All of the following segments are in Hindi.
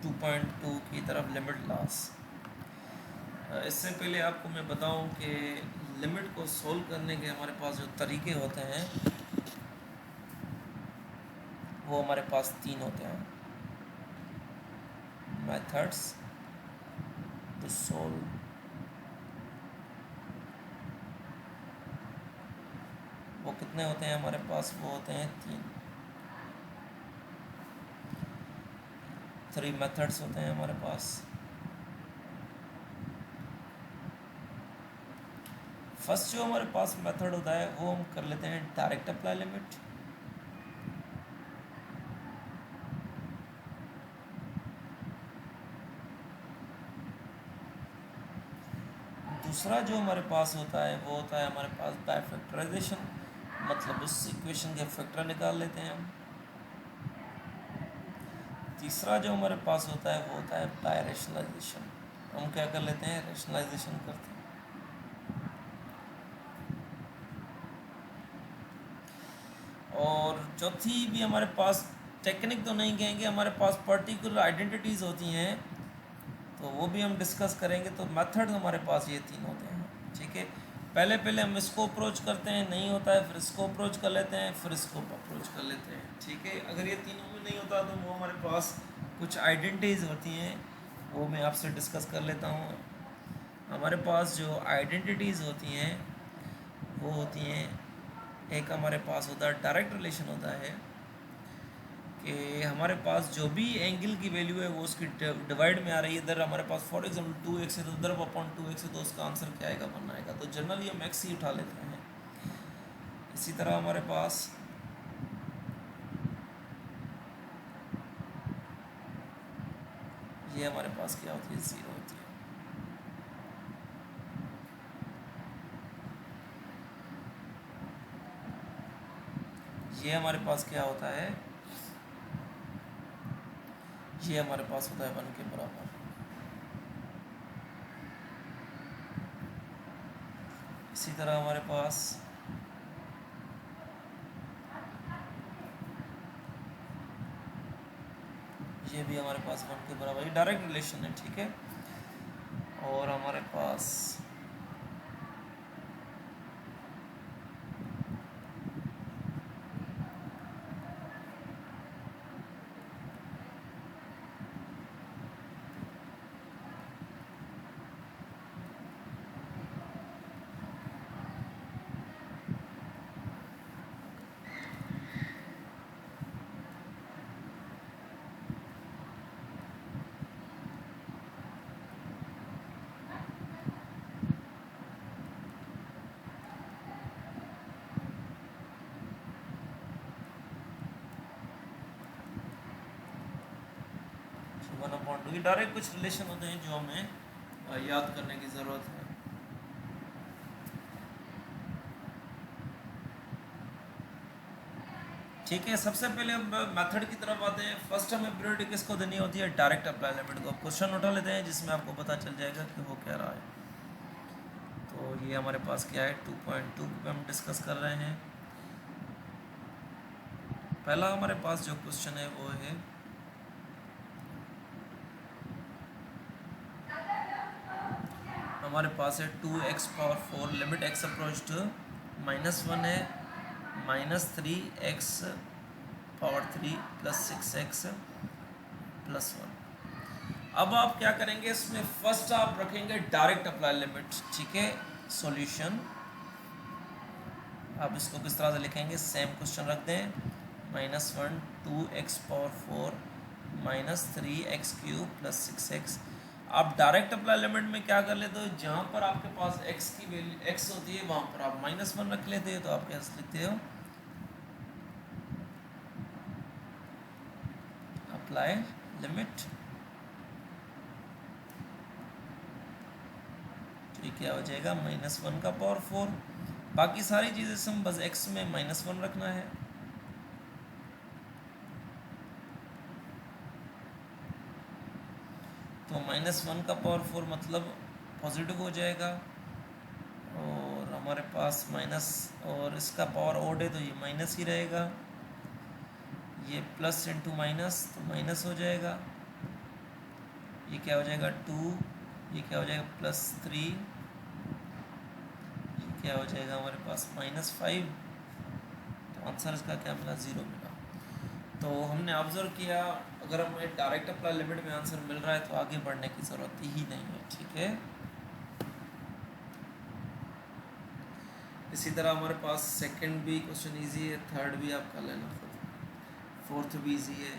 2.2 की तरफ लिमिट लॉस। इससे पहले आपको मैं बताऊं कि लिमिट को सोल्व करने के हमारे पास जो तरीके होते हैं वो हमारे पास 3 होते हैं। मेथड्स टू सोल्व वो कितने होते हैं हमारे पास? वो होते हैं 3 मेथड्स होते हैं हमारे पास। फर्स्ट जो हमारे पास मेथड होता है वो हम कर लेते हैं डायरेक्ट अप्लाई लिमिट। दूसरा जो हमारे पास होता है वो होता है हमारे पास बाय फैक्टराइजेशन, मतलब उस इक्वेशन के फैक्टर निकाल लेते हैं हम। तीसरा जो हमारे पास होता है वो होता है बाय रैशनलाइजेशन। हम क्या कर लेते हैं? रैशनलाइजेशन करते हैं। और चौथी भी हमारे पास टेक्निक तो नहीं कहेंगे, हमारे पास पर्टिकुलर आइडेंटिटीज़ होती हैं, तो वो भी हम डिस्कस करेंगे। तो मेथड हमारे पास ये 3 होते हैं, ठीक है। पहले हम इसको अप्रोच करते हैं, नहीं होता है, फिर इसको अप्रोच कर लेते हैं, फिर इसको अप्रोच कर लेते हैं, ठीक है। अगर ये तीनों में नहीं होता तो वो हमारे पास कुछ आइडेंटिटीज़ होती हैं, वो मैं आपसे डिस्कस कर लेता हूँ। हमारे पास जो आइडेंटिटीज़ होती हैं वो होती हैं, एक हमारे पास होता है डायरेक्ट रिलेशन होता है कि हमारे पास जो भी एंगल की वैल्यू है वो उसकी डिवाइड में आ रही है। इधर हमारे पास फॉर एग्जांपल 2x है तो उधर अपॉन 2x है, तो उसका आंसर क्या आएगा? 1 आएगा। तो जनरली हम x ही उठा लेते हैं। इसी तरह हमारे पास ये हमारे पास क्या होती है? 0 होती है। ये हमारे पास क्या होता है? ये हमारे पास होता है 1 के बराबर। इसी तरह हमारे पास ये भी हमारे पास 1 के बराबर, ये डायरेक्ट रिलेशन है, ठीक है। और हमारे पास वन अपॉइंट टू, ये डायरेक्ट कुछ रिलेशन होते हैं जो हमें याद करने की ज़रूरत है। ठीक है, सबसे पहले हम मेथड की तरफ आते हैं। फर्स्ट हमें प्रायोरिटी किसको देनी होती है? डायरेक्ट अप्लाई लिमिट को। क्वेश्चन उठा लेते हैं जिसमें आपको पता चल जाएगा कि वो क्या रहा है। तो ये हमारे पास क्या है? 2.2 पे हम डिस्कस कर रहे हैं। पहला हमारे पास जो क्वेश्चन है वो है हमारे पास है 2x⁴ limit x approach to -1 है -3x⁴ + 6x + 1। अब आप क्या करेंगे? इसमें फर्स्ट आप रखेंगे डायरेक्ट अप्लाई लिमिट, ठीक है। सॉल्यूशन आप इसको किस तरह से लिखेंगे? सेम क्वेश्चन रख दें, -1 2x⁴ -3x³ + 6x। आप डायरेक्ट अप्लाई लिमिट में क्या कर लेते हो? जहाँ पर आपके पास x की वैल्यू x होती है वहाँ पर आप -1 रख लेते हो, तो आप कैसे लिखते हो? अप्लाई लिमिट, तो ये क्या हो जाएगा? -1⁴। बाकी सारी चीज़ें से हम बस x में -1 रखना है। तो -1⁴ मतलब पॉजिटिव हो जाएगा, और हमारे पास माइनस, और इसका पावर ओड है तो ये माइनस ही रहेगा। ये प्लस इंटू माइनस तो माइनस हो जाएगा। ये क्या हो जाएगा 2, ये क्या हो जाएगा +3, ये क्या हो जाएगा हमारे पास -5। तो आंसर इसका क्या मिला, 0 मिला। तो हमने ऑब्जर्व किया अगर हमें डायरेक्ट अप्लाई लिमिट में आंसर मिल रहा है तो आगे बढ़ने की ज़रूरत ही नहीं है, ठीक है। इसी तरह हमारे पास सेकंड भी क्वेश्चन इजी है, थर्ड भी आप कर लेना खुद, फोर्थ भी इजी है।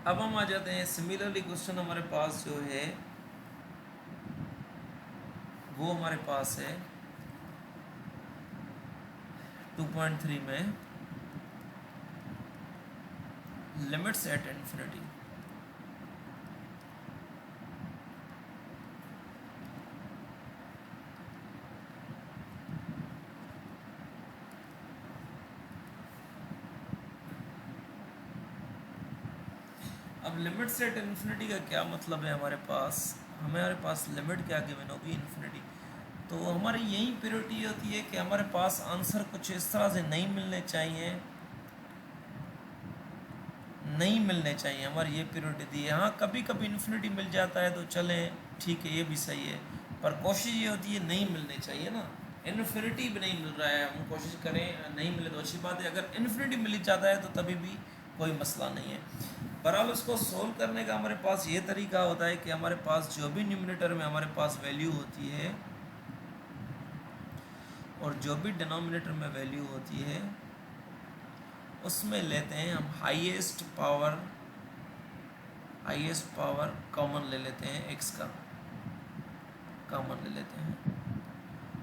अब हम आ जाते हैं सिमिलरली क्वेश्चन हमारे पास जो है वो हमारे पास है 2.3 में लिमिट्स एट इन्फिनिटी। अब लिमिट सेट इन्फिनिटी का क्या मतलब है, हमारे पास लिमिट क्या गिवन होगी, इन्फिनिटी। तो हमारी यही प्योरिटी होती है कि हमारे पास आंसर कुछ इस तरह से नहीं मिलने चाहिए, हमारी ये प्योरिटी थी। हाँ कभी कभी इन्फिनिटी मिल जाता है तो चलें, ठीक है, ये भी सही है, पर कोशिश ये होती है नहीं मिलने चाहिए ना। इन्फिनिटी भी नहीं मिल रहा है, हम कोशिश करें नहीं मिले तो अच्छी बात है, अगर इन्फिनिटी मिल जाता है तो तभी भी कोई मसला नहीं है। बहरहाल उसको सोल्व करने का हमारे पास ये तरीका होता है कि हमारे पास जो भी न्यूमरेटर में हमारे पास वैल्यू होती है और जो भी डिनोमिनेटर में वैल्यू होती है उसमें लेते हैं हम हाईएस्ट पावर कॉमन ले लेते हैं, एक्स का कॉमन ले लेते हैं,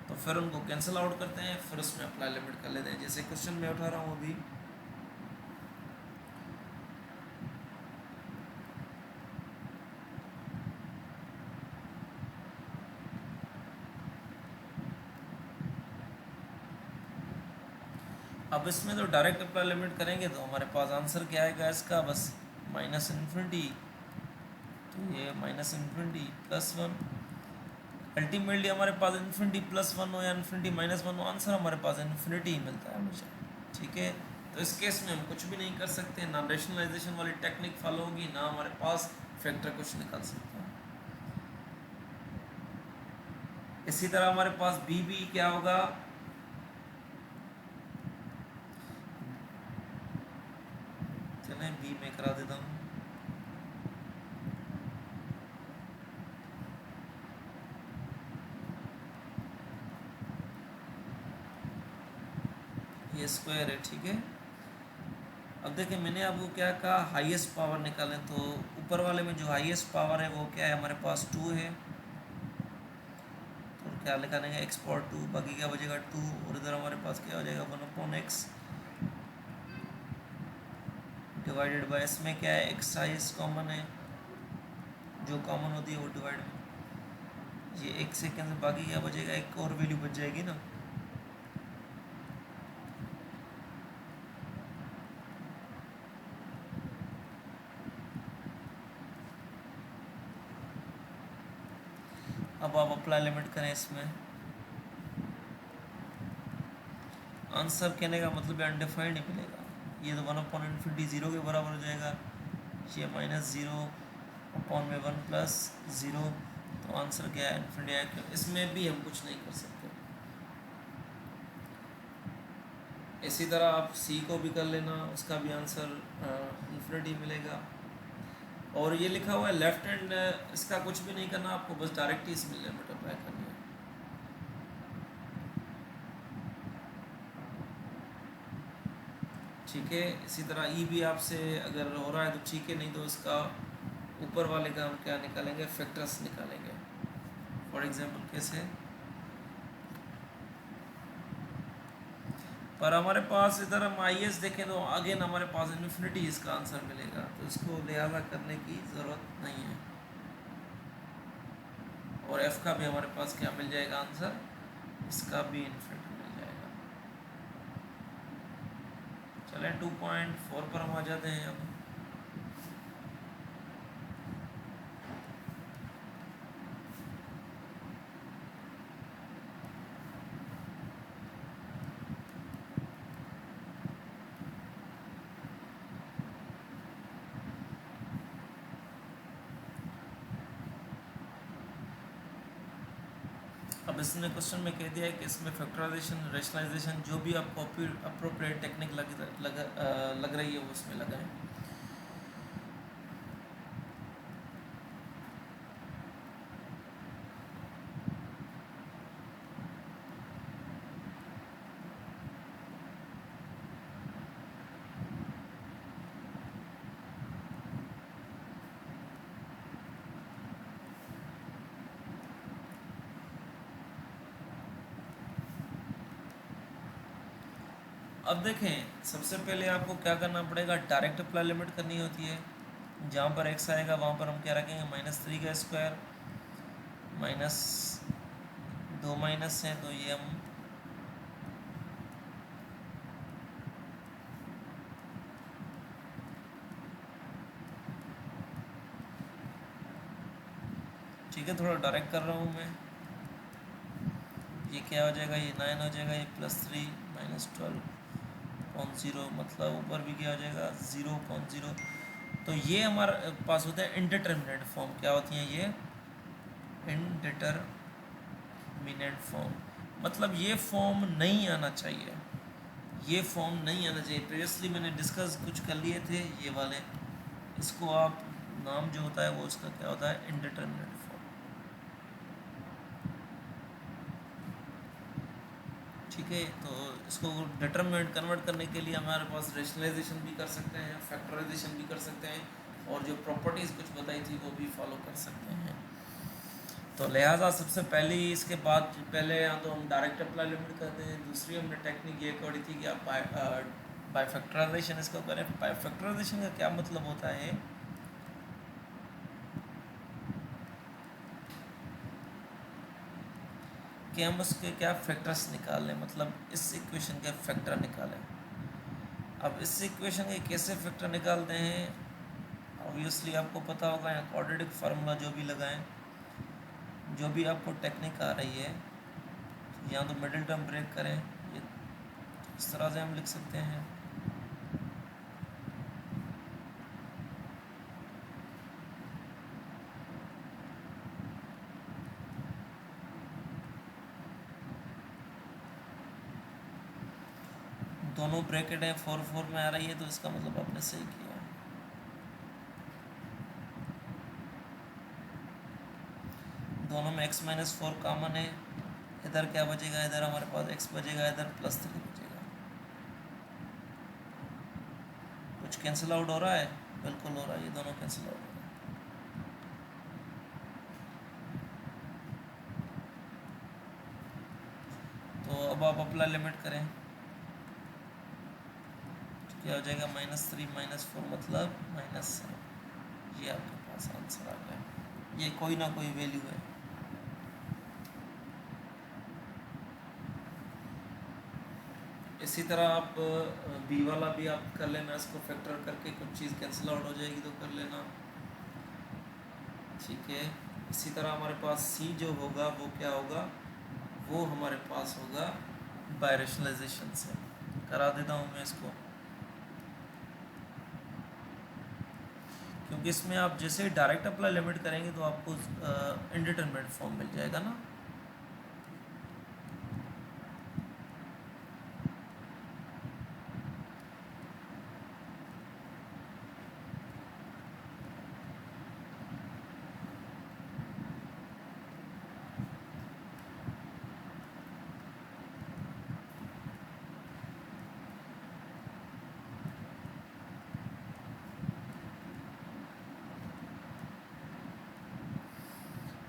तो फिर उनको कैंसिल आउट करते हैं, फिर उसमें अप्लाई लिमिट कर लेते हैं। जैसे क्वेश्चन में उठा रहा हूँ अभी, अब इसमें तो डायरेक्ट अप्लाई लिमिट करेंगे तो हमारे पास आंसर क्या आएगा इसका, बस माइनस इन्फिनिटी, तो ये माइनस इन्फिनिटी +1। अल्टीमेटली हमारे पास इन्फिनिटी +1 हो या इन्फिनिटी -1 हो, आंसर हमारे पास इन्फिनिटी ही मिलता है हमेशा, ठीक है। तो इस केस में हम कुछ भी नहीं कर सकते, ना रेशनलाइजेशन वाली टेक्निक फॉलो होगी, ना हमारे पास फैक्टर कुछ निकाल सकते हैं। इसी तरह हमारे पास बी क्या होगा, चलें बी में करा देता हूँ। ये स्क्वायर है, ठीक है। अब देखिए मैंने आपको क्या कहा, हाईएस्ट पावर निकालें, तो ऊपर वाले में जो हाईएस्ट पावर है वो क्या है, हमारे पास 2 है, तो क्या निकालेंगे x/2, बाकी क्या बचेगा 2, और इधर हमारे पास क्या हो जाएगा 1/x डिवाइडेड बाय, इसमें क्या है x हाईएस्ट कॉमन है, जो कॉमन होती है वो डिवाइड, ये एक सेकेंड से बाकी क्या बचेगा, एक और वैल्यू बच जाएगी ना, अब आप अप्लाई लिमिट करें इसमें, आंसर कहने का मतलब है अनडिफाइंड ही मिलेगा। ये तो 1/∞ 0 के बराबर हो जाएगा, ये -0/1 + 0, तो आंसर क्या है इन्फिनिटी आएगा। इसमें भी हम कुछ नहीं कर सकते। इसी तरह आप सी को भी कर लेना, उसका भी आंसर इन्फिनिटी मिलेगा। और ये लिखा हुआ है लेफ्ट हैंड, इसका कुछ भी नहीं करना आपको, बस डायरेक्ट ही इसमें लिमिट अप्लाई करनी है। ठीक है, इसी तरह ई भी आपसे अगर हो रहा है तो ठीक है, नहीं तो इसका ऊपर वाले का हम क्या निकालेंगे, फैक्टर्स निकालेंगे। फॉर एग्जांपल कैसे, पर हमारे पास इधर हम IS देखें तो अगेन हमारे पास इन्फिनिटी इसका आंसर मिलेगा, तो इसको लिहाजा करने की ज़रूरत नहीं है। और F का भी हमारे पास क्या मिल जाएगा आंसर, इसका भी इन्फिनिटी मिल जाएगा। चलें 2.4 पर हम आ जाते हैं। अब अब इसने क्वेश्चन में कह दिया है कि इसमें फैक्टराइजेशन, रैशनलाइजेशन, जो भी आपको अप्रोप्रिएट टेक्निक लग रही है वो उसमें लगाएं। अब देखें, सबसे पहले आपको क्या करना पड़ेगा, डायरेक्ट अप्लाई लिमिट करनी होती है। जहाँ पर x आएगा वहाँ पर हम क्या रखेंगे, -3 का स्क्वायर, माइनस 2 माइनस है तो ये हम ठीक है, थोड़ा डायरेक्ट कर रहा हूँ मैं। ये क्या हो जाएगा, ये 9 हो जाएगा, ये +3 -12.0, मतलब ऊपर भी क्या हो जाएगा 0.0। तो ये हमारे पास होता है इनडिटरमिनेट फॉर्म। क्या होती हैं ये, इनडिटरमिनेट फॉर्म, मतलब ये फॉर्म नहीं आना चाहिए, ये फॉर्म नहीं आना चाहिए। प्रीवियसली मैंने डिस्कस कुछ कर लिए थे ये वाले, इसको आप नाम जो होता है वो उसका क्या होता है, इनडिटरमिनेट फॉर्म। ठीक है, तो इसको डिटरमिनेंट कन्वर्ट करने के लिए हमारे पास रेशनलाइजेशन भी कर सकते हैं, फैक्टराइजेशन भी कर सकते हैं, और जो प्रॉपर्टीज़ कुछ बताई थी वो भी फॉलो कर सकते हैं। तो लिहाजा सबसे पहले इसके बाद पहले या तो हम डायरेक्ट अप्लाई लिमिट करते हैं, दूसरी हमने टेक्निक ये करी थी कि आप बाय फैक्टराइजेशन इसको करें। बाय फैक्टराइजेशन का क्या मतलब होता है कि हम उसके क्या फैक्टर्स निकाल लें, मतलब इस इक्वेशन के फैक्टर निकालें। अब इस इक्वेशन के कैसे फैक्टर निकालते हैं, ऑब्वियसली आपको पता होगा, यहाँ क्वाड्रेटिक फार्मूला जो भी लगाएं, जो भी आपको टेक्निक आ रही है, यहाँ तो मिडिल टर्म ब्रेक करें, ये इस तरह से हम लिख सकते हैं। दोनों ब्रैकेट हैं 4 में आ रही है, तो इसका मतलब आपने सही किया। दोनों में x-4 कॉमन है, इधर क्या बचेगा, इधर हमारे पास x बचेगा, इधर +3 बचेगा। कुछ कैंसिल आउट हो रहा है, बिल्कुल हो रहा है, ये दोनों कैंसिल आउट हो रहा है। तो अब आप अप्लाई लिमिट करें, क्या हो जाएगा, -3 -4 मतलब -7। ये आपके पास आंसर आ गया, ये कोई ना कोई वैल्यू है। इसी तरह आप बी वाला भी आप कर लेना, इसको फैक्टर करके कुछ चीज़ कैंसिल आउट हो जाएगी तो कर लेना। ठीक है, इसी तरह हमारे पास सी जो होगा वो क्या होगा, वो हमारे पास होगा बाय रैशनलाइजेशन से। करा देता हूँ मैं इसको, क्योंकि इसमें आप जैसे डायरेक्ट अप्लाई लिमिट करेंगे तो आपको इनडिटरमिनेट फॉर्म मिल जाएगा ना।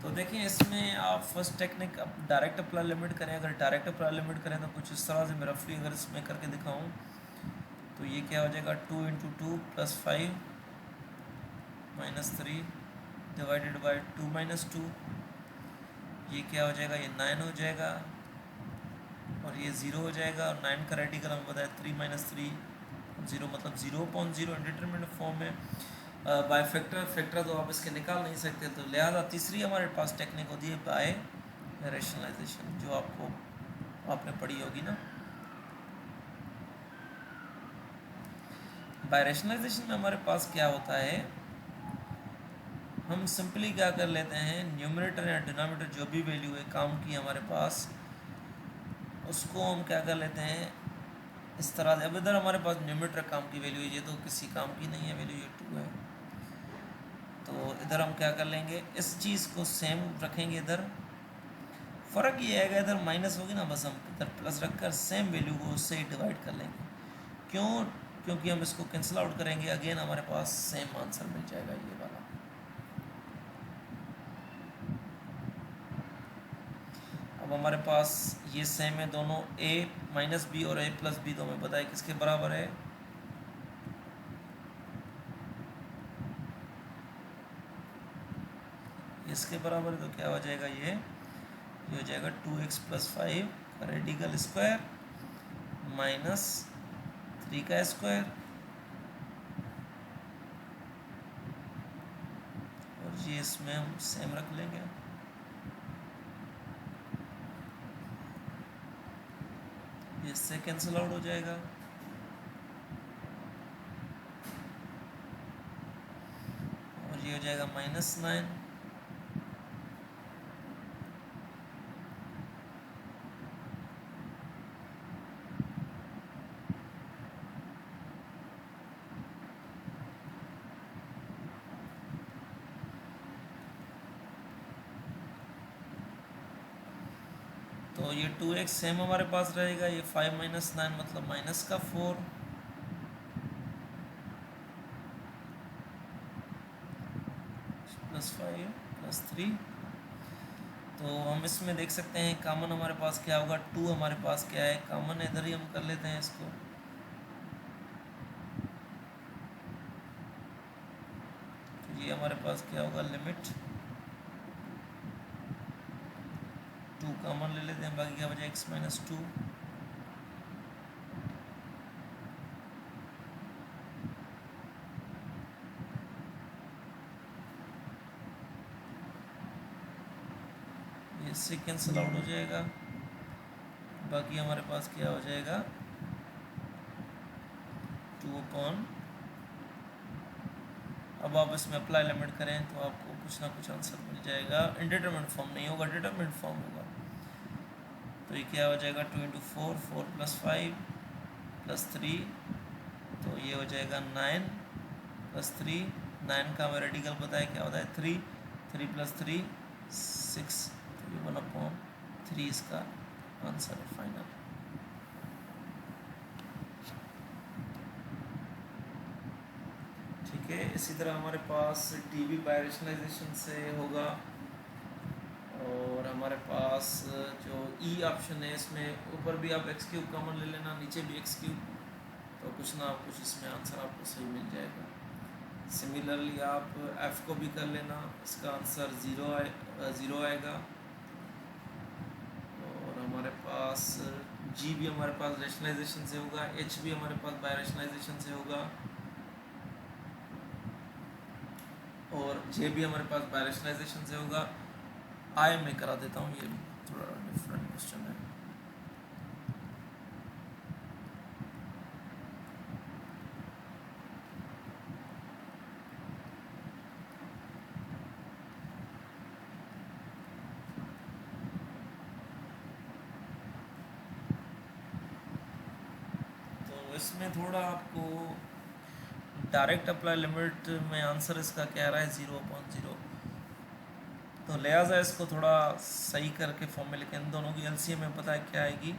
तो देखें, इसमें आप first technique direct apply limit करें। अगर डायरेक्ट अप्लाई लिमिट करें तो कुछ इस तरह से मैं रफली अगर इसमें करके दिखाऊं तो ये क्या हो जाएगा, 2 × 2 + 5 -3 डिवाइडेड बाय 2 - 2। ये क्या हो जाएगा, ये 9 हो जाएगा और ये 0 हो जाएगा। और 9 का रेडिकल हम बताया 3 - 3 0, मतलब 0.0 इंडिटरमिनेट फॉर्म में। बाय फैक्टर तो आप इसके निकाल नहीं सकते, तो लिहाजा तीसरी हमारे पास टेक्निक होती है बाय रैशनलाइजेशन, जो आपने पढ़ी होगी ना। बाय रैशनलाइजेशन में हमारे पास क्या होता है, हम सिंपली क्या कर लेते हैं, न्यूमरेटर या डिनोमिनेटर जो भी वैल्यू है काम की हमारे पास, उसको हम क्या कर लेते हैं इस तरह से। अब इधर हमारे पास न्यूमरेटर काम की वैल्यू है, ये तो किसी काम की नहीं है वैल्यू, ये 2 है। तो इधर हम क्या कर लेंगे, इस चीज़ को सेम रखेंगे। इधर फ़र्क ये आएगा, इधर माइनस होगी ना, बस हम इधर प्लस रखकर सेम वैल्यू को उससे ही डिवाइड कर लेंगे। क्यों? क्योंकि हम इसको कैंसिल आउट करेंगे, अगेन हमारे पास सेम आंसर मिल जाएगा ये वाला। अब हमारे पास ये सेम है दोनों, a माइनस बी और a प्लस बी, तो हमें पता है किसके बराबर है, इसके बराबर है। तो क्या हो जाएगा, ये हो जाएगा 2x प्लस 5 का रेडिकल स्क्वायर माइनस 3 का स्क्वायर, और ये इसमें हम सेम रख लेंगे। इससे कैंसिल आउट हो जाएगा, और ये हो जाएगा -9। तो ये 2x सेम हमारे पास रहेगा, ये 5 माइनस 9 मतलब माइनस का 4, प्लस 5 प्लस 3। तो हम इसमें देख सकते हैं कॉमन हमारे पास क्या होगा, 2 हमारे पास क्या है कॉमन, इधर ही हम कर लेते हैं इसको। तो ये हमारे पास क्या होगा, लिमिट 2 कॉमन ले लेते हैं, बाकी क्या बचा x माइनस 2। इससे कैंसिल आउट हो जाएगा, बाकी हमारे पास क्या हो जाएगा 2 अपॉन। अब आप इसमें अप्लाई लिमिट करें तो आपको कुछ ना कुछ आंसर मिल जाएगा। इंडिटरमिनेट फॉर्म नहीं होगा, डिटरमिनेट फॉर्म होगा। तो ये क्या हो जाएगा 2 इंटू 4, 4 प्लस 5 प्लस 3, तो ये हो जाएगा 9 प्लस 3। 9 का हमें रेडिकल पता है क्या होता है 3, 3 प्लस 3 6, तो ये 1/3 इसका आंसर है फाइनल। ठीक है, इसी तरह हमारे पास टीवी बायरेशनलाइजेशन से होगा, और हमारे पास जो ई ऑप्शन है इसमें ऊपर भी आप x क्यूब कॉमन ले लेना, नीचे भी x क्यूब, तो कुछ ना कुछ इसमें आंसर आपको सही मिल जाएगा। सिमिलरली आप f को भी कर लेना, इसका आंसर 0 आएगा। और हमारे पास g भी हमारे पास रेशनलाइजेशन से होगा, h भी हमारे पास बायरेशनलाइजेशन से होगा, और j भी हमारे पास बायरेशनलाइजेशन से होगा। आई में करा देता हूँ, ये भी थोड़ा डिफरेंट क्वेश्चन है। तो इसमें थोड़ा आपको डायरेक्ट अप्लाई लिमिट में आंसर इसका क्या रहा है 0/0, तो लिहाजा इसको थोड़ा सही करके फॉर्म में लिखें। इन दोनों की एलसीएम में पता है क्या आएगी,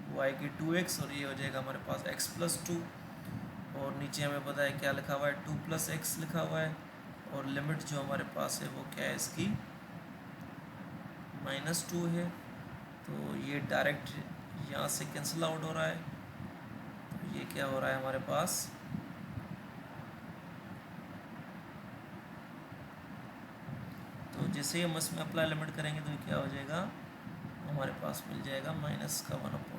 वो आएगी 2x, और ये हो जाएगा हमारे पास x प्लस 2, और नीचे हमें पता है क्या लिखा हुआ है 2 प्लस x लिखा हुआ है, और लिमिट जो हमारे पास है वो क्या है इसकी -2 है। तो ये डायरेक्ट यहाँ से कैंसिल आउट हो रहा है, तो ये क्या हो रहा है हमारे पास, तो जैसे ही हम इसमें अप्लाई लिमिट करेंगे तो क्या हो जाएगा, हमारे पास मिल जाएगा -1/2।